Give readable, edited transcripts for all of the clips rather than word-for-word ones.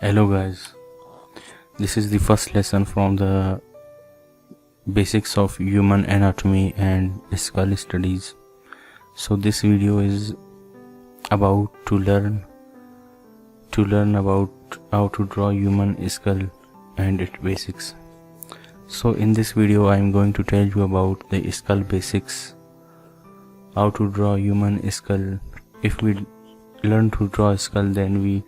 Hello guys, this is the first lesson from the basics of human anatomy and skull studies. So this video is about to learn about how to draw human skull and its basics. So in this video I am going to tell you about the skull basics, how to draw human skull. If we learn to draw a skull, then we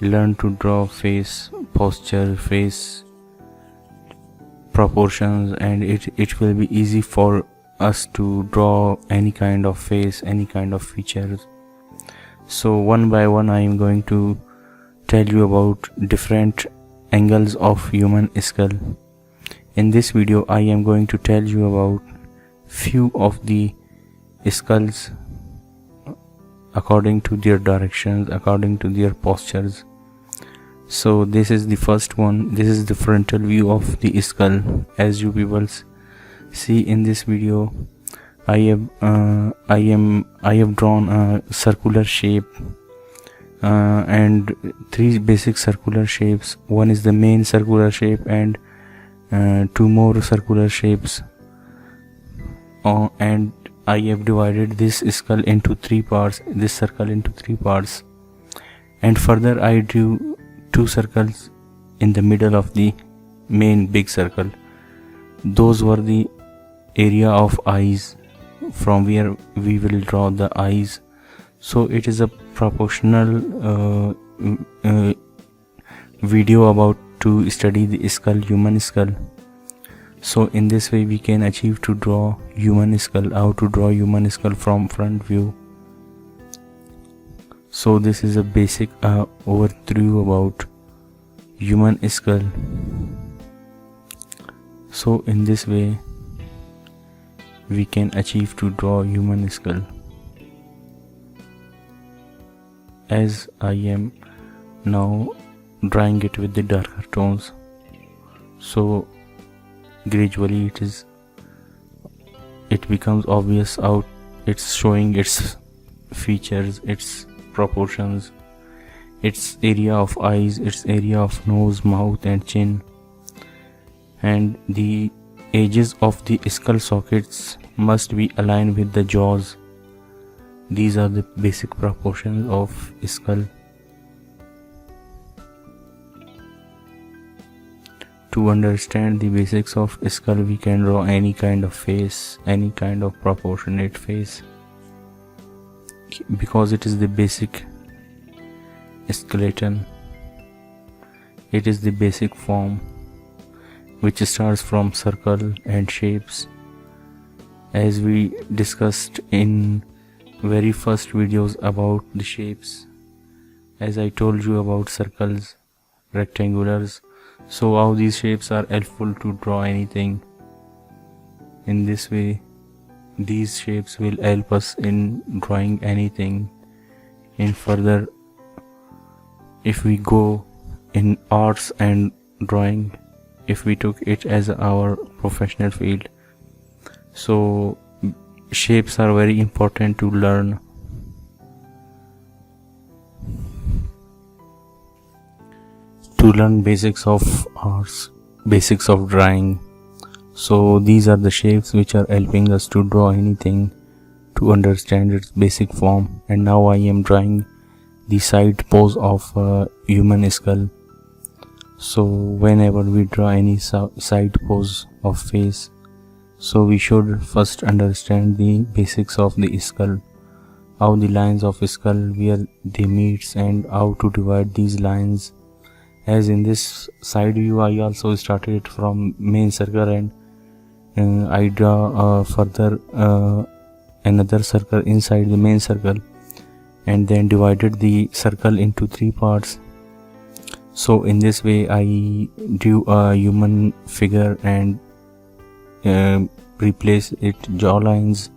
learn to draw face, posture, face proportions, and it will be easy for us to draw any kind of face, any kind of features. So one by one I am going to tell you about different angles of human skull. In this video I am going to tell you about few of the skulls according to their directions, according to their postures. So this is the first one. This is the frontal view of the skull. As you people see in this video, I have drawn a circular shape and three basic circular shapes. One is the main circular shape and two more circular shapes, and I have divided this skull into three parts, this circle into three parts, and further I drew two circles in the middle of the main big circle. Those were the area of eyes from where we will draw the eyes. So it is a proportional video about to study the skull, human skull. So in this way we can achieve to draw human skull, how to draw human skull from front view. So this is a basic overview about human skull. So in this way we can achieve to draw human skull. As I am now drawing it with the darker tones, so gradually it becomes obvious how it's showing its features, its proportions, its area of eyes, its area of nose, mouth and chin, and the edges of the skull sockets must be aligned with the jaws. These are the basic proportions of skull. To understand the basics of skull, we can draw any kind of face, any kind of proportionate face, because it is the basic skeleton. It is the basic form which starts from circle and shapes. As we discussed in very first videos about the shapes, as I told you about circles, rectangulars, so how these shapes are helpful to draw anything. In this way these shapes will help us in drawing anything. In further, if we go in arts and drawing, if we took it as our professional field, so shapes are very important to learn. To learn basics of arts, basics of drawing. So these are the shapes which are helping us to draw anything, to understand its basic form. And now I am drawing the side pose of human skull. So whenever we draw any side pose of face, so we should first understand the basics of the skull, how the lines of skull, where they meet, and how to divide these lines. As in this side view I also started from main circle, and I draw further another circle inside the main circle, and then divided the circle into three parts. So in this way I drew a human figure and replace it jaw lines,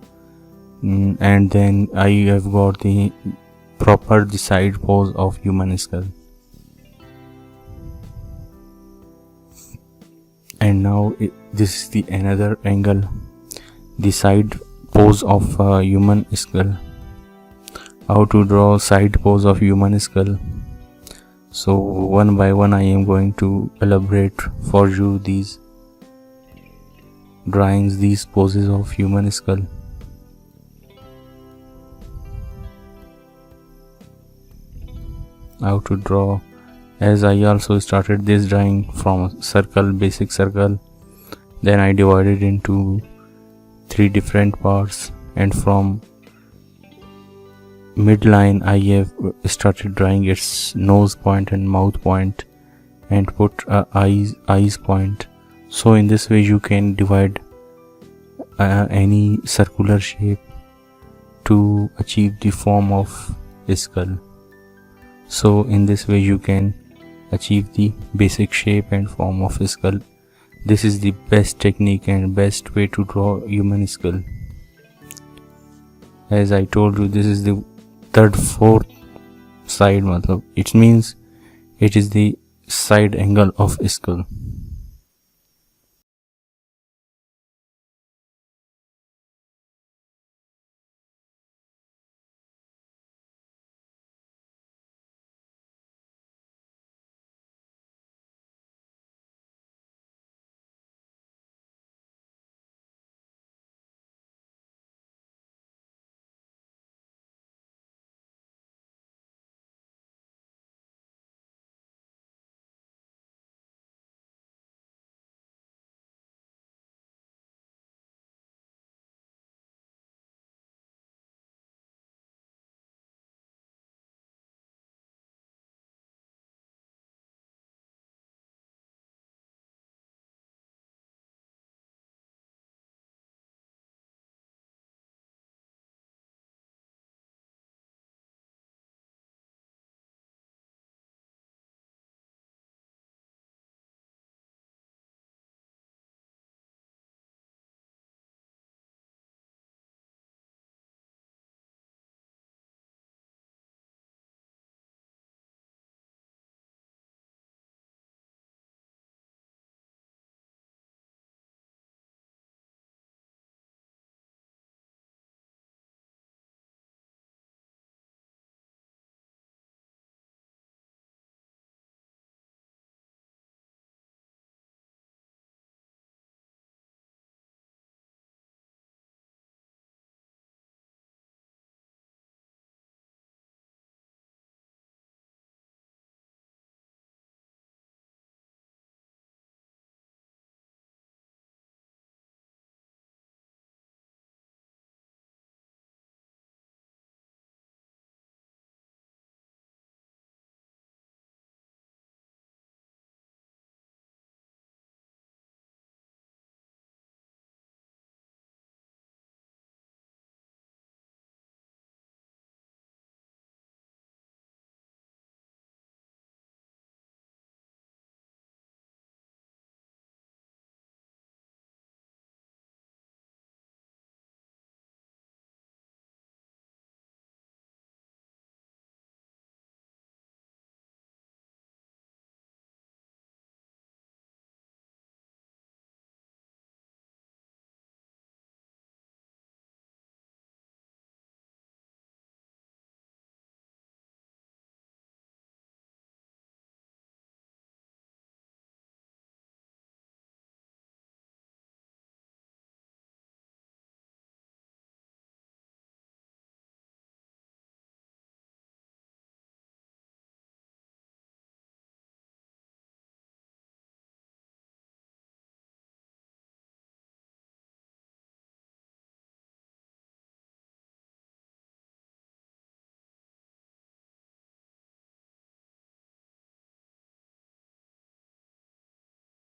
and then I have got the proper the side pose of human skull. And now this is the another angle, the side pose of human skull. How to draw side pose of human skull? So one by one I am going to elaborate for you these drawings, these poses of human skull. How to draw, as I also started this drawing from a circle, basic circle, then I divided into 3 different parts, and from midline I have started drawing its nose point and mouth point and put a eyes point. So in this way you can divide any circular shape to achieve the form of a skull. So in this way you can achieve the basic shape and form of a skull. This is the best technique and best way to draw human skull. As I told you, this is the fourth side, it means it is the side angle of a skull.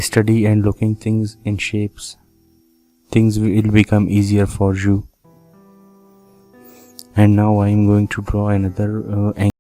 Study and looking things in shapes, things will become easier for you. And now I am going to draw another angle